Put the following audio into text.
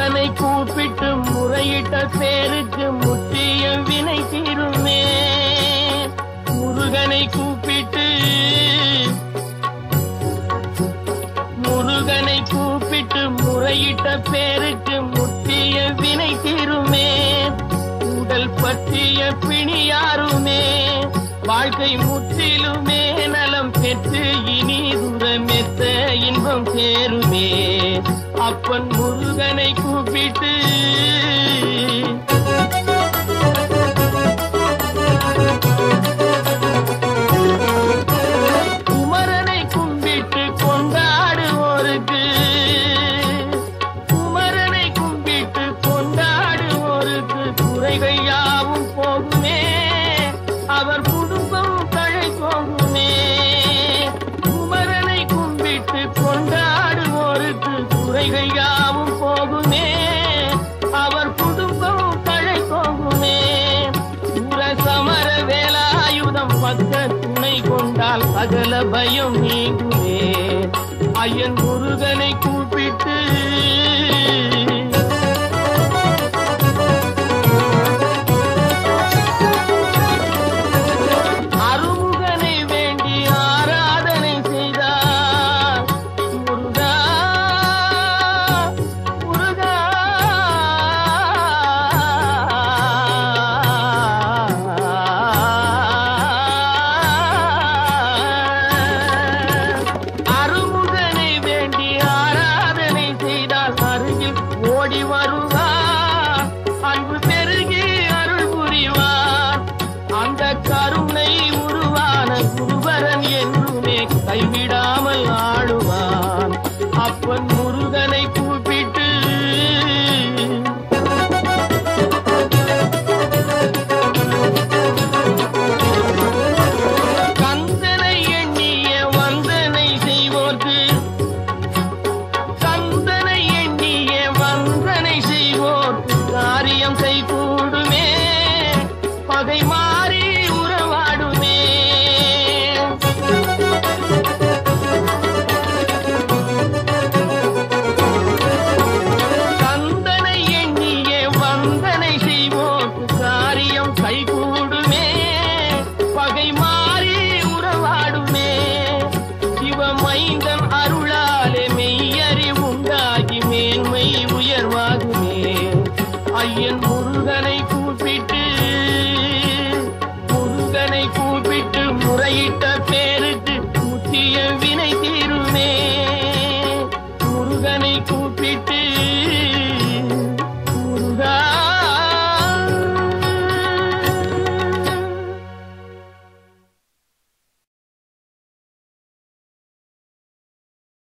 முருகனை கூப்பிட்டு முறையிட்ட பேருக்கு முற்றிய வினை தீருமே. முருகனை கூப்பிட்டு முறையிட்ட பேருக்கு முற்றிய வினை தீருமே. உடல் பற்றிய பிணியாருமே வாழ்க்கை முற்றிலுமே நலம் பெற்று இனி துரமெத்த இன்பம் சேருமே. அப்பன் முருகனை கூப்பிட்டு குமரனை கும்பிட்டு கொண்டாடுவோருக்கு குறைகள் யாவும் போகுமே. அவர் குடும்பம் தழை போகுமே. குமரனை கும்பிட்டு கொண்டாடுவோருக்கு குறைகள் யாவும் போகுமே. அவர் குடும்பம் தழை போகுமே. சூர சமர வேலாயுதம் பக்க துணை கொண்டால் சகல பயம் நீங்குமே. ஐயன் முருகனை கூப்பிட்டு ஓடி வருவார். அன்பு பெருகி அருள் புரிவார். அந்த கருணை உருவான குருவரன் என்றுமே கைவிடாமல் ஆடுவான். அப்பன் முருகனை கூப்பிட்டு கந்தனை எண்ணிய வந்தனை செய்வோர்க்கு காரியம் கைகூடுமே. பகை மாறி உறவாடுமே. கந்தனை எண்ணிய வந்தனை செய்வோர்க்கு காரியம் கைகூடுமே. பகை மாறி உறவாடுமே. சிவமைந்தன் அருளாலே மெய்யறிவுண்டாகி மேன்மை உயர்வாகுமே. ஐயன் முருகனை கூப்பிட்டு முறையிட்ட பேருக்கு முற்றிய வினை தீருமே. முருகனை கூப்பிட்டு